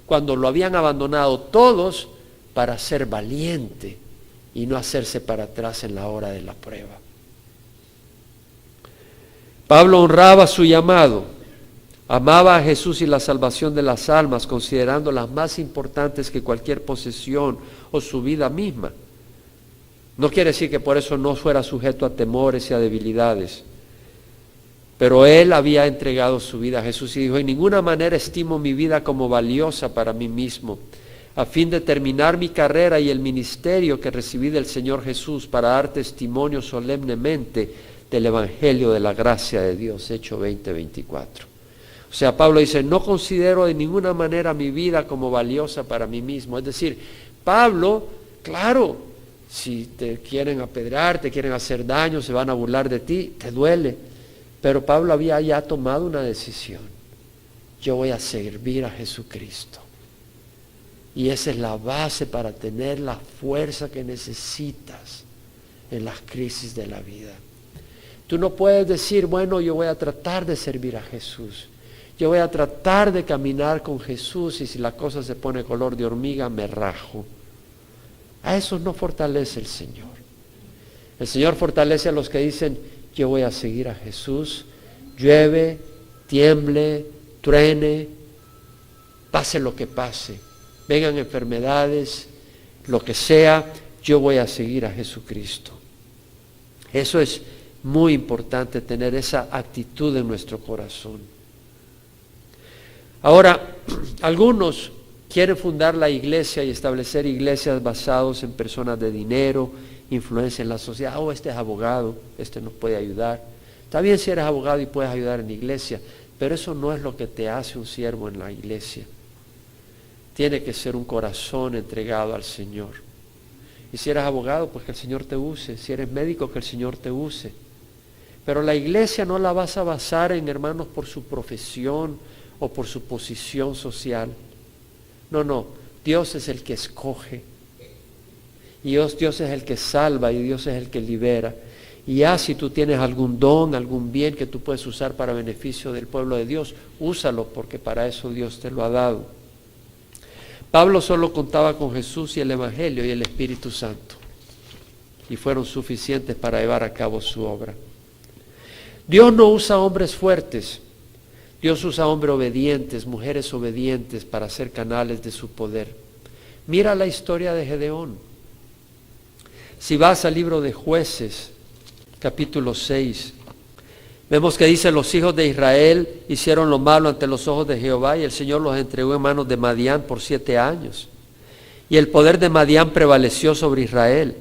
cuando lo habían abandonado todos, para ser valiente y no hacerse para atrás en la hora de la prueba. Pablo honraba su llamado, amaba a Jesús y la salvación de las almas, considerándolas más importantes que cualquier posesión o su vida misma. No quiere decir que por eso no fuera sujeto a temores y a debilidades, pero él había entregado su vida a Jesús y dijo, en ninguna manera estimo mi vida como valiosa para mí mismo, a fin de terminar mi carrera y el ministerio que recibí del Señor Jesús para dar testimonio solemnemente del Evangelio de la gracia de Dios. Hechos 20:24. O sea, Pablo dice, no considero de ninguna manera mi vida como valiosa para mí mismo. Es decir, Pablo, claro, si te quieren apedrear, te quieren hacer daño, se van a burlar de ti, te duele. Pero Pablo había ya tomado una decisión. Yo voy a servir a Jesucristo. Y esa es la base para tener la fuerza que necesitas en las crisis de la vida. Tú no puedes decir, bueno, yo voy a tratar de servir a Jesús. Yo voy a tratar de caminar con Jesús y si la cosa se pone color de hormiga, me rajo. A eso no fortalece el Señor. El Señor fortalece a los que dicen, yo voy a seguir a Jesús, llueve, tiemble, truene, pase lo que pase, vengan enfermedades, lo que sea, yo voy a seguir a Jesucristo. Eso es muy importante, tener esa actitud en nuestro corazón. Ahora, algunos quieren fundar la iglesia y establecer iglesias basadas en personas de dinero, influencia en la sociedad. Este es abogado, este nos puede ayudar. Está bien si eres abogado y puedes ayudar en la iglesia, pero eso no es lo que te hace un siervo en la iglesia. Tiene que ser un corazón entregado al Señor. Y si eres abogado, pues que el Señor te use. Si eres médico, que el Señor te use. Pero la iglesia no la vas a basar en hermanos por su profesión o por su posición social. No, Dios es el que escoge. Y Dios es el que salva y Dios es el que libera. Y ya si tú tienes algún don, algún bien que tú puedes usar para beneficio del pueblo de Dios, úsalo, porque para eso Dios te lo ha dado. Pablo solo contaba con Jesús y el Evangelio y el Espíritu Santo, y fueron suficientes para llevar a cabo su obra. Dios no usa hombres fuertes, Dios usa hombres obedientes, mujeres obedientes para ser canales de su poder. Mira la historia de Gedeón. Si vas al libro de Jueces, capítulo 6, vemos que dice: los hijos de Israel hicieron lo malo ante los ojos de Jehová, y el Señor los entregó en manos de Madián por 7 años. Y el poder de Madián prevaleció sobre Israel.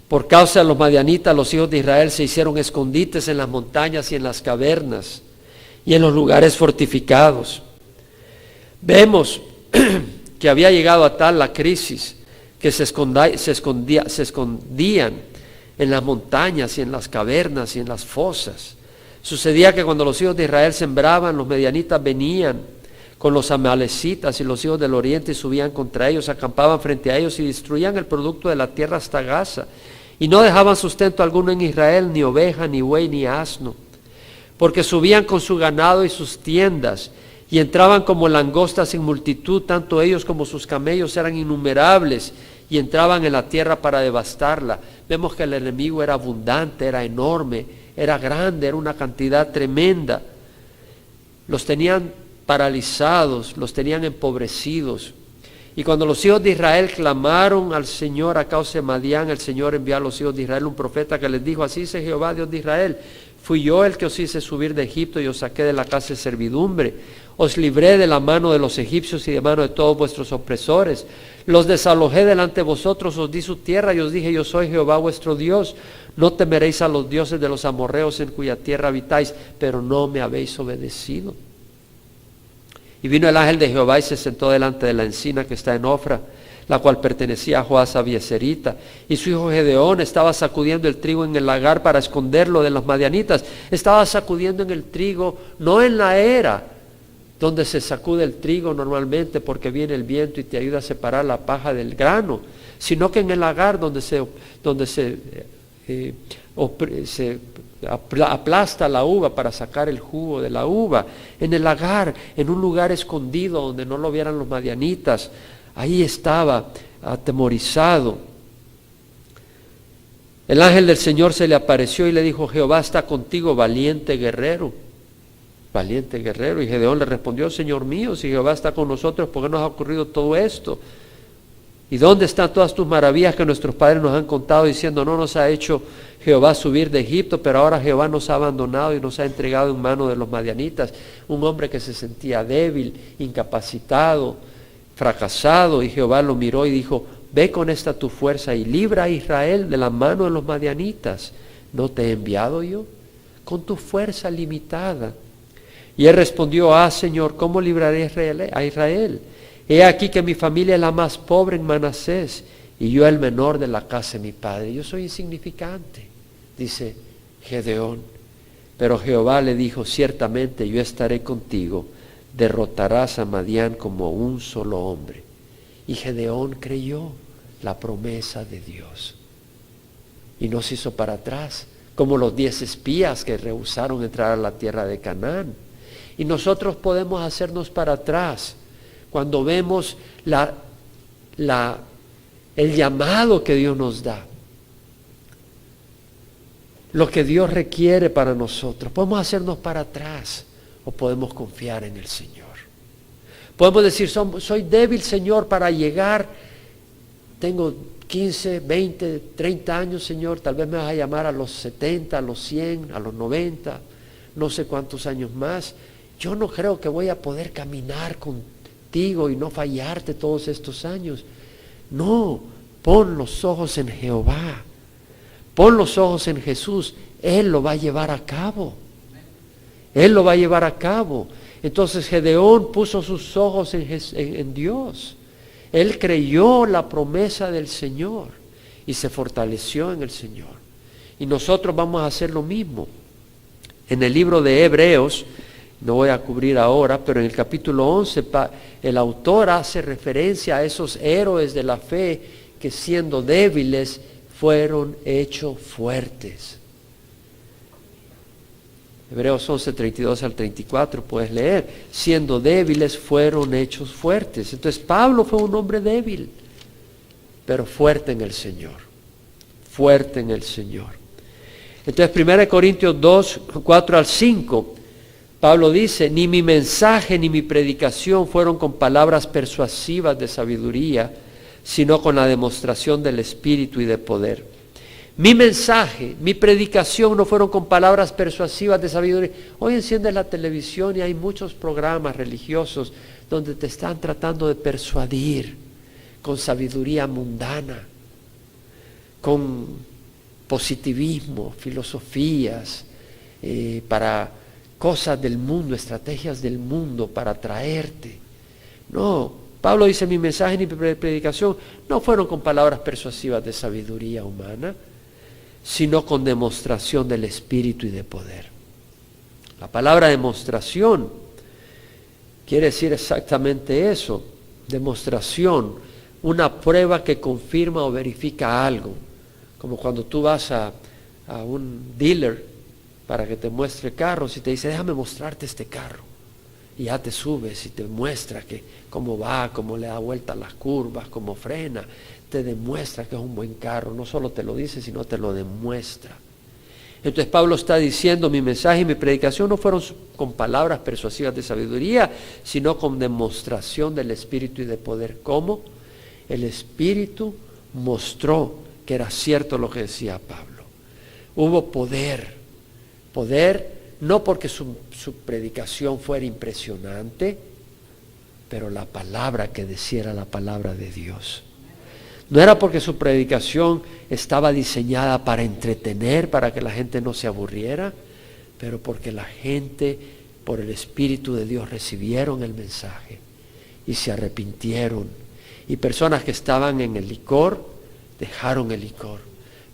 Por causa de los madianitas, los hijos de Israel se hicieron escondites en las montañas y en las cavernas y en los lugares fortificados. Vemos que había llegado a tal la crisis que se escondían en las montañas y en las cavernas y en las fosas. Sucedía que cuando los hijos de Israel sembraban, los madianitas venían con los amalecitas y los hijos del oriente y subían contra ellos, acampaban frente a ellos y destruían el producto de la tierra hasta Gaza. Y no dejaban sustento alguno en Israel, ni oveja, ni buey, ni asno, porque subían con su ganado y sus tiendas, y entraban como langostas en multitud, tanto ellos como sus camellos eran innumerables, y entraban en la tierra para devastarla. Vemos que el enemigo era abundante, era enorme, era grande, era una cantidad tremenda. Los tenían paralizados, los tenían empobrecidos. Y cuando los hijos de Israel clamaron al Señor a causa de Madián, el Señor envió a los hijos de Israel un profeta que les dijo: así dice Jehová, Dios de Israel: fui yo el que os hice subir de Egipto y os saqué de la casa de servidumbre. Os libré de la mano de los egipcios y de mano de todos vuestros opresores. Los desalojé delante de vosotros, os di su tierra y os dije: yo soy Jehová vuestro Dios. No temeréis a los dioses de los amorreos en cuya tierra habitáis, pero no me habéis obedecido. Y vino el ángel de Jehová y se sentó delante de la encina que está en Ofra, la cual pertenecía a Joás Abieserita. Y su hijo Gedeón estaba sacudiendo el trigo en el lagar para esconderlo de los madianitas. Estaba sacudiendo en el trigo, no en la era donde se sacude el trigo normalmente porque viene el viento y te ayuda a separar la paja del grano, sino que en el lagar donde se aplasta la uva para sacar el jugo de la uva, en el lagar, en un lugar escondido donde no lo vieran los madianitas. Ahí estaba atemorizado. El ángel del Señor se le apareció y le dijo: Jehová está contigo, valiente guerrero. Valiente guerrero. Y Gedeón le respondió: Señor mío, si Jehová está con nosotros, ¿por qué nos ha ocurrido todo esto? ¿Y dónde están todas tus maravillas que nuestros padres nos han contado, diciendo: no nos ha hecho Jehová subir de Egipto, pero ahora Jehová nos ha abandonado y nos ha entregado en manos de los madianitas? Un hombre que se sentía débil, incapacitado, fracasado, y Jehová lo miró y dijo: ve con esta tu fuerza y libra a Israel de la mano de los madianitas. ¿No te he enviado yo? Con tu fuerza limitada. Y él respondió: Señor, ¿cómo libraré a Israel? He aquí que mi familia es la más pobre en Manasés, y yo el menor de la casa de mi padre. Yo soy insignificante, dice Gedeón. Pero Jehová le dijo: ciertamente yo estaré contigo, derrotarás a Madián como un solo hombre. Y Gedeón creyó la promesa de Dios y no se hizo para atrás, como los 10 espías que rehusaron entrar a la tierra de Canaán. Y nosotros podemos hacernos para atrás cuando vemos el llamado que Dios nos da, lo que Dios requiere para nosotros. Podemos hacernos para atrás o podemos confiar en el Señor. Podemos decir: soy débil, Señor, para llegar tengo 15, 20, 30 años, Señor, tal vez me vas a llamar a los 70, a los 100, a los 90, no sé cuántos años más. Yo no creo que voy a poder caminar contigo y no fallarte todos estos años. No, pon los ojos en Jehová, pon los ojos en Jesús, Él lo va a llevar a cabo. Él lo va a llevar a cabo. Entonces Gedeón puso sus ojos en Dios. Él creyó la promesa del Señor y se fortaleció en el Señor. Y nosotros vamos a hacer lo mismo. En el libro de Hebreos, no voy a cubrir ahora, pero en el capítulo 11, el autor hace referencia a esos héroes de la fe que siendo débiles fueron hechos fuertes. Hebreos 11, 32 al 34, puedes leer. Siendo débiles fueron hechos fuertes. Entonces Pablo fue un hombre débil, pero fuerte en el Señor. Fuerte en el Señor. Entonces 1 Corintios 2, 4 al 5, Pablo dice, ni mi mensaje ni mi predicación fueron con palabras persuasivas de sabiduría, sino con la demostración del Espíritu y de poder. Mi mensaje, mi predicación no fueron con palabras persuasivas de sabiduría. Hoy enciendes la televisión y hay muchos programas religiosos donde te están tratando de persuadir con sabiduría mundana, con positivismo, filosofías, para cosas del mundo, estrategias del mundo para atraerte. No, Pablo dice, mi mensaje ni mi predicación no fueron con palabras persuasivas de sabiduría humana, sino con demostración del Espíritu y de poder. La palabra demostración quiere decir exactamente eso, demostración, una prueba que confirma o verifica algo, como cuando tú vas a un dealer para que te muestre carros y te dice, déjame mostrarte este carro, y ya te subes y te muestra que cómo va, cómo le da vuelta a las curvas, cómo frena, te demuestra que es un buen carro, no solo te lo dice, sino te lo demuestra. Entonces Pablo está diciendo, mi mensaje y mi predicación no fueron con palabras persuasivas de sabiduría, sino con demostración del Espíritu y de poder. ¿Cómo? El Espíritu mostró que era cierto lo que decía Pablo. Hubo poder no porque su predicación fuera impresionante, pero la palabra que decía era la palabra de Dios. No era porque su predicación estaba diseñada para entretener, para que la gente no se aburriera, pero porque la gente, por el Espíritu de Dios, recibieron el mensaje y se arrepintieron. Y personas que estaban en el licor, dejaron el licor.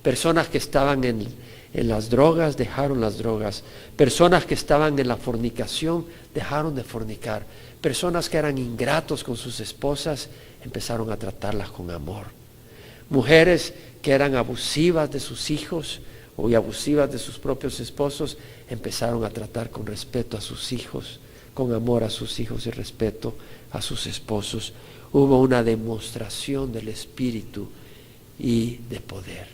Personas que estaban en las drogas, dejaron las drogas. Personas que estaban en la fornicación, dejaron de fornicar. Personas que eran ingratos con sus esposas, empezaron a tratarlas con amor. Mujeres que eran abusivas de sus hijos o abusivas de sus propios esposos, empezaron a tratar con respeto a sus hijos, con amor a sus hijos y respeto a sus esposos. Hubo una demostración del Espíritu y de poder.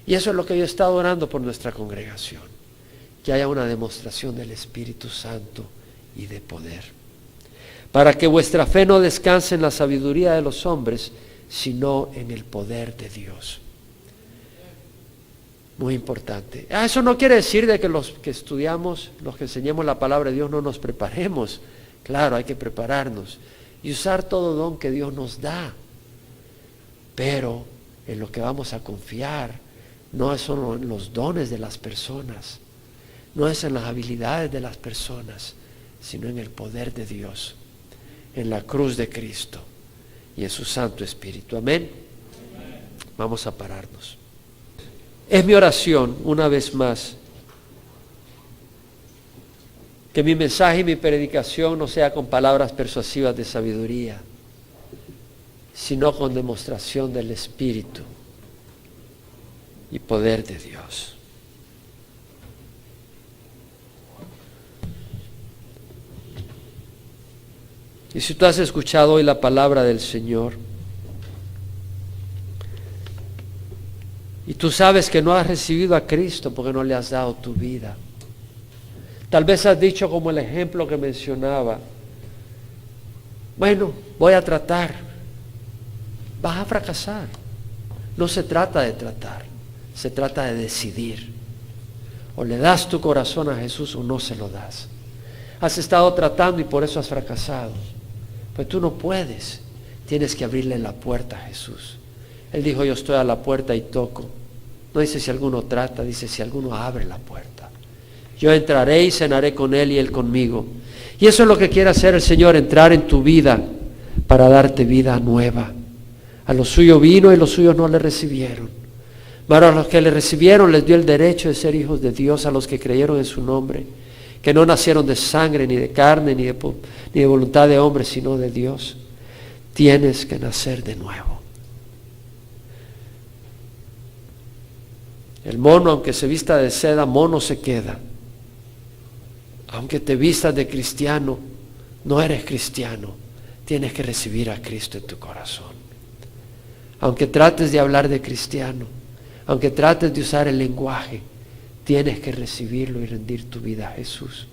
Y eso es lo que yo he estado orando por nuestra congregación, que haya una demostración del Espíritu Santo y de poder, para que vuestra fe no descanse en la sabiduría de los hombres, sino en el poder de Dios. Muy importante. Eso no quiere decir de que los que estudiamos, los que enseñemos la palabra de Dios no nos preparemos. Claro, hay que prepararnos y usar todo don que Dios nos da, pero en lo que vamos a confiar no son en los dones de las personas, no es en las habilidades de las personas, sino en el poder de Dios, en la cruz de Cristo y en su Santo Espíritu. Amén. Vamos a pararnos. Es mi oración, una vez más, que mi mensaje y mi predicación no sea con palabras persuasivas de sabiduría, sino con demostración del Espíritu y poder de Dios. Y si tú has escuchado hoy la palabra del Señor y tú sabes que no has recibido a Cristo porque no le has dado tu vida, tal vez has dicho como el ejemplo que mencionaba, bueno, voy a tratar, vas a fracasar. No se trata de tratar, se trata de decidir. O le das tu corazón a Jesús o no se lo das. Has estado tratando y por eso has fracasado. Pues tú no puedes. Tienes que abrirle la puerta a Jesús. Él dijo, yo estoy a la puerta y toco. No dice si alguno trata, dice si alguno abre la puerta. Yo entraré y cenaré con él y él conmigo. Y eso es lo que quiere hacer el Señor, entrar en tu vida para darte vida nueva. A los suyos vino y los suyos no le recibieron. Pero a los que le recibieron les dio el derecho de ser hijos de Dios, a los que creyeron en su nombre, que no nacieron de sangre, ni de carne, ni de voluntad de hombre, sino de Dios. Tienes que nacer de nuevo. El mono, aunque se vista de seda, mono se queda. Aunque te vistas de cristiano, no eres cristiano. Tienes que recibir a Cristo en tu corazón. Aunque trates de hablar de cristiano, aunque trates de usar el lenguaje, tienes que recibirlo y rendir tu vida a Jesús.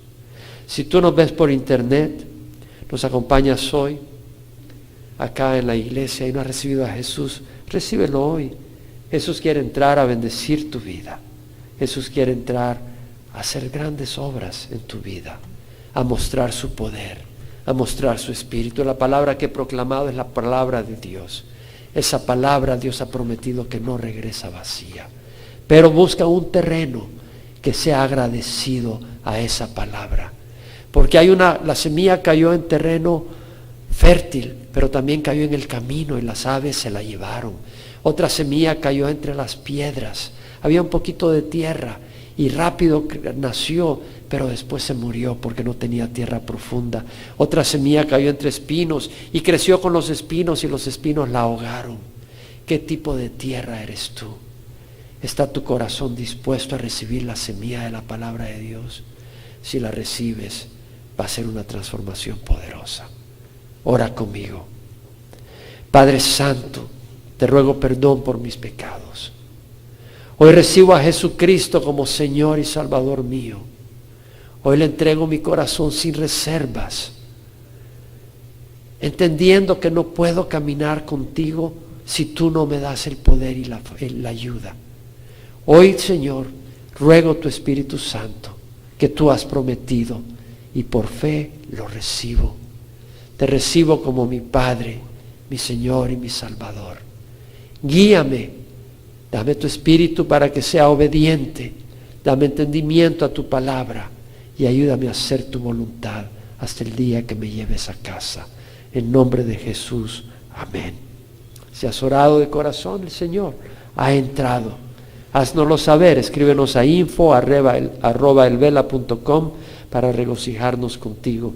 Si tú nos ves por internet, nos acompañas hoy, acá en la iglesia y no has recibido a Jesús, recíbelo hoy. Jesús quiere entrar a bendecir tu vida. Jesús quiere entrar a hacer grandes obras en tu vida, a mostrar su poder, a mostrar su espíritu. La palabra que he proclamado es la palabra de Dios. Esa palabra Dios ha prometido que no regresa vacía, pero busca un terreno que sea agradecido a esa palabra, porque la semilla cayó en terreno fértil, pero también cayó en el camino y las aves se la llevaron. Otra semilla cayó entre las piedras, había un poquito de tierra y rápido nació, pero después se murió porque no tenía tierra profunda. Otra semilla cayó entre espinos y creció con los espinos y los espinos la ahogaron. ¿Qué tipo de tierra eres tú? ¿Está tu corazón dispuesto a recibir la semilla de la palabra de Dios? Si la recibes, va a ser una transformación poderosa. Ora conmigo. Padre Santo, te ruego perdón por mis pecados. Hoy recibo a Jesucristo como Señor y Salvador mío. Hoy le entrego mi corazón sin reservas, entendiendo que no puedo caminar contigo si tú no me das el poder y la ayuda. Hoy, Señor, ruego tu Espíritu Santo que tú has prometido y por fe lo recibo. Te recibo como mi Padre, mi Señor y mi Salvador. Guíame, dame tu Espíritu para que sea obediente, dame entendimiento a tu palabra y ayúdame a hacer tu voluntad hasta el día que me lleves a casa. En nombre de Jesús, amén. Si has orado de corazón, el Señor ha entrado. Haznoslo saber, escríbenos a info@elvela.com para regocijarnos contigo.